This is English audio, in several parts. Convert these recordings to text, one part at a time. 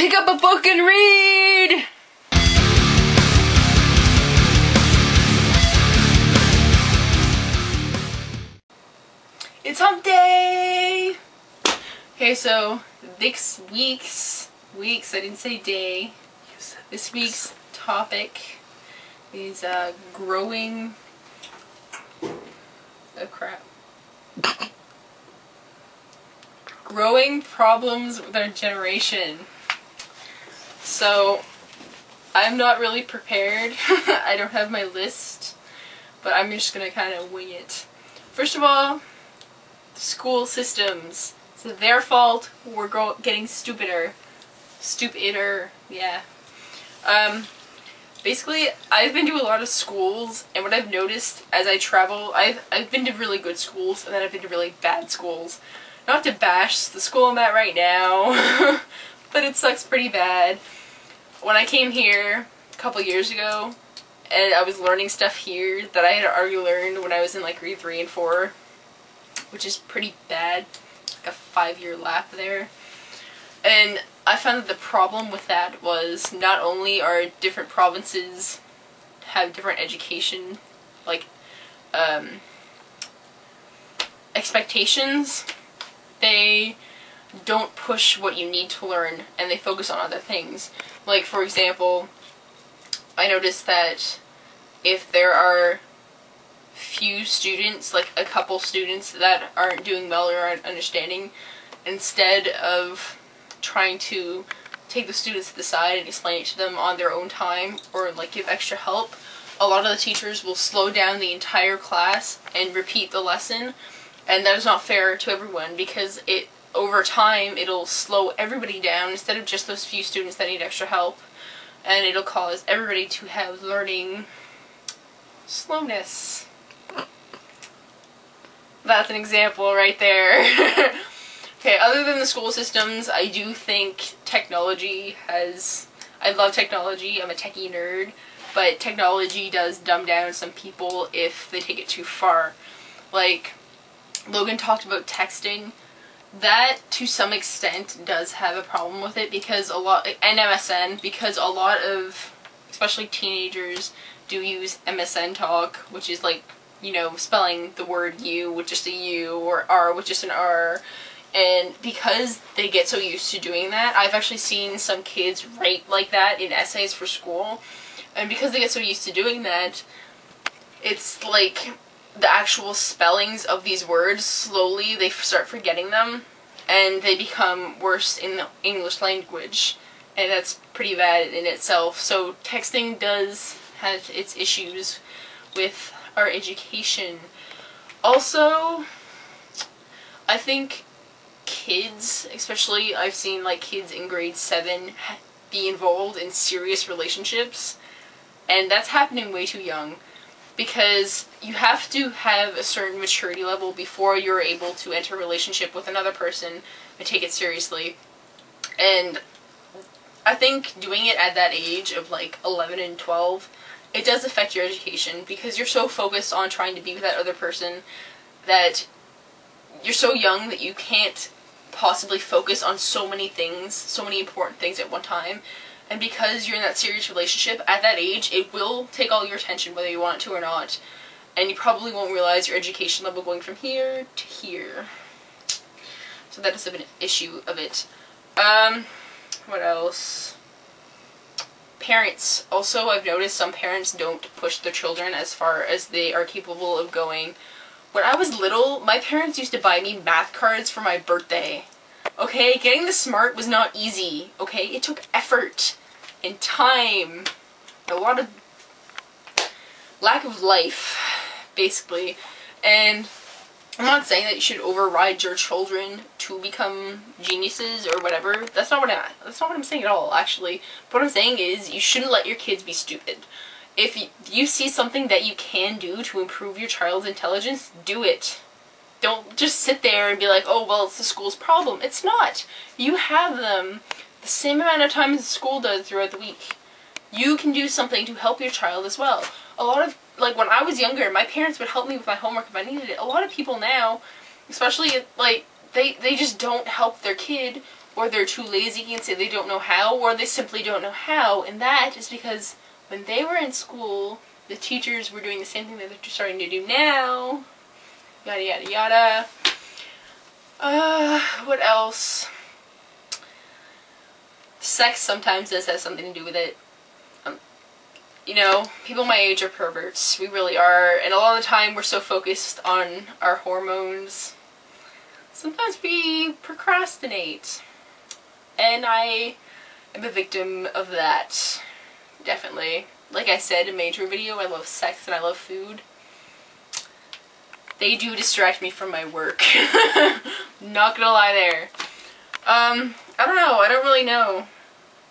Pick up a book and read! It's hump day! Okay, so this week's, I didn't say day. This week's topic is growing, growing problems with our generation. So, I'm not really prepared. I don't have my list, but I'm just gonna kind of wing it. First of all, school systems. It's their fault. We're getting stupider. Yeah. Basically, I've been to a lot of schools, and what I've noticed as I travel, I've been to really good schools, and then I've been to really bad schools. Not to bash the school I'm at right now, but it sucks pretty bad. When I came here a couple years ago, and I was learning stuff here that I had already learned when I was in like grade 3 and 4, which is pretty bad, like a 5-year lap there. And I found that the problem with that was not only are different provinces have different education, like, expectations, they don't push what you need to learn, and they focus on other things. Like, for example, I noticed that if there are few students, like a couple students that aren't doing well or aren't understanding, instead of trying to take the students to the side and explain it to them on their own time or like give extra help, a lot of the teachers will slow down the entire class and repeat the lesson, and that is not fair to everyone because over time it'll slow everybody down instead of just those few students that need extra help, and it'll cause everybody to have learning slowness. That's an example right there. Okay, other than the school systems, I do think technology has... I love technology, I'm a techie nerd, but technology does dumb down some people if they take it too far. Like, Logan talked about texting. That, to some extent, does have a problem with it because and MSN, because a lot of, especially teenagers, do use MSN talk, which is like, you know, spelling the word U with just a U, or R with just an R. And because they get so used to doing that, I've actually seen some kids write like that in essays for school. And because they get so used to doing that, it's like the actual spellings of these words, slowly they start forgetting them, and they become worse in the English language. And that's pretty bad in itself. So texting does have its issues with our education. Also, I think kids, especially I've seen like kids in grade 7 be involved in serious relationships, and that's happening way too young because you have to have a certain maturity level before you're able to enter a relationship with another person and take it seriously. And I think doing it at that age of like 11 and 12, it does affect your education because you're so focused on trying to be with that other person that you're so young that you can't possibly focus on so many things, so many important things at one time. And because you're in that serious relationship, at that age, it will take all your attention whether you want it to or not. And you probably won't realize your education level going from here to here. So that is an issue of it. What else? Parents. Also, I've noticed some parents don't push their children as far as they are capable of going. When I was little, my parents used to buy me math cards for my birthday. Okay, getting the smart was not easy. Okay, it took effort and time. A lot of lack of life, basically. And I'm not saying that you should override your children to become geniuses or whatever. That's not what I'm saying at all, actually. But what I'm saying is you shouldn't let your kids be stupid. If you see something that you can do to improve your child's intelligence, do it. Don't just sit there and be like, oh, well, it's the school's problem. It's not. You have them the same amount of time as the school does throughout the week. You can do something to help your child as well. A lot of, like, when I was younger, my parents would help me with my homework if I needed it. A lot of people now, especially, like, they just don't help their kid or they're too lazy and say they don't know how, or they simply don't know how, and that is because when they were in school, the teachers were doing the same thing that they're starting to do now. Yada yada yada. What else? Sex sometimes does have something to do with it. You know, people my age are perverts. We really are. And a lot of the time we're so focused on our hormones. Sometimes we procrastinate. And I am a victim of that. Definitely. Like I said in my intro video, I love sex and I love food. They do distract me from my work. Not gonna lie there. I don't know. I don't really know.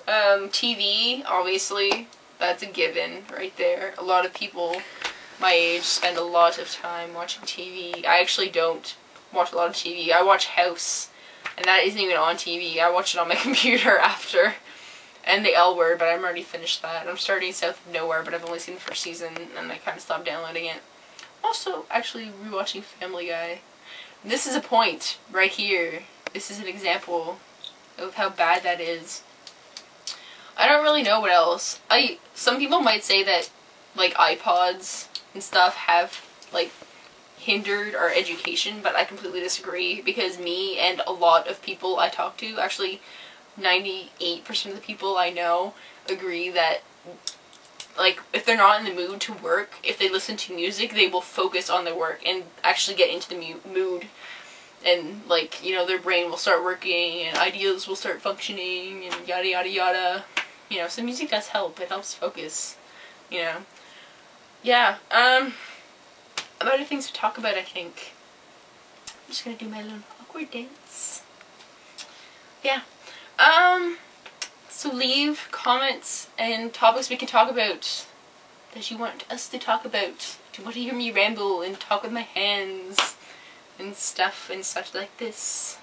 TV, obviously. That's a given right there. A lot of people my age spend a lot of time watching TV. I actually don't watch a lot of TV. I watch House, and that isn't even on TV. I watch it on my computer after. And the L Word, but I'm already finished that. I'm starting South of Nowhere, but I've only seen the first season, and I kind of stopped downloading it. Also, actually rewatching Family Guy. This is a point right here. This is an example of how bad that is. I don't really know what else. Some people might say that, like, iPods and stuff have, like, hindered our education, but I completely disagree, because me and a lot of people I talk to, actually 98% of the people I know, agree that, like, if they're not in the mood to work, if they listen to music, they will focus on their work and actually get into the mood. And, like, you know, their brain will start working and ideas will start functioning and yada yada yada. You know, so music does help. It helps focus, you know. Yeah, other things to talk about, I think. I'm just gonna do my little awkward dance. Yeah. So leave comments and topics we can talk about that you want us to talk about. Do you want to hear me ramble and talk with my hands and stuff and such like this?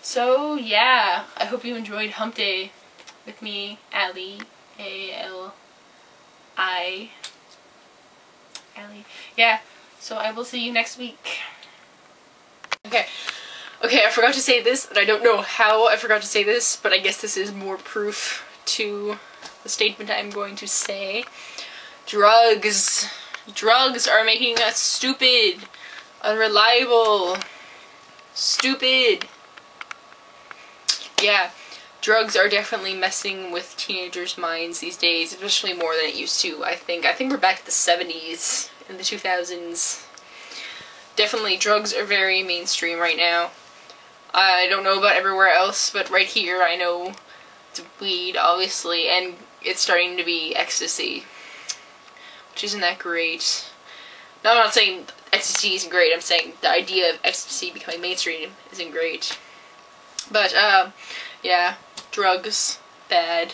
So yeah, I hope you enjoyed Hump Day with me, Ali, A-L-I, Ali. Yeah, so I will see you next week. Okay, I forgot to say this, and I don't know how I forgot to say this, but I guess this is more proof to the statement I'm going to say. Drugs. Drugs are making us stupid, unreliable, stupid. Yeah. Drugs are definitely messing with teenagers' minds these days, especially more than it used to, I think. I think we're back to the 70s and the 2000s. Definitely, drugs are very mainstream right now. I don't know about everywhere else, but right here I know it's weed, obviously, and it's starting to be ecstasy, which isn't that great. No, I'm not saying ecstasy isn't great, I'm saying the idea of ecstasy becoming mainstream isn't great. But, yeah. Drugs, bad.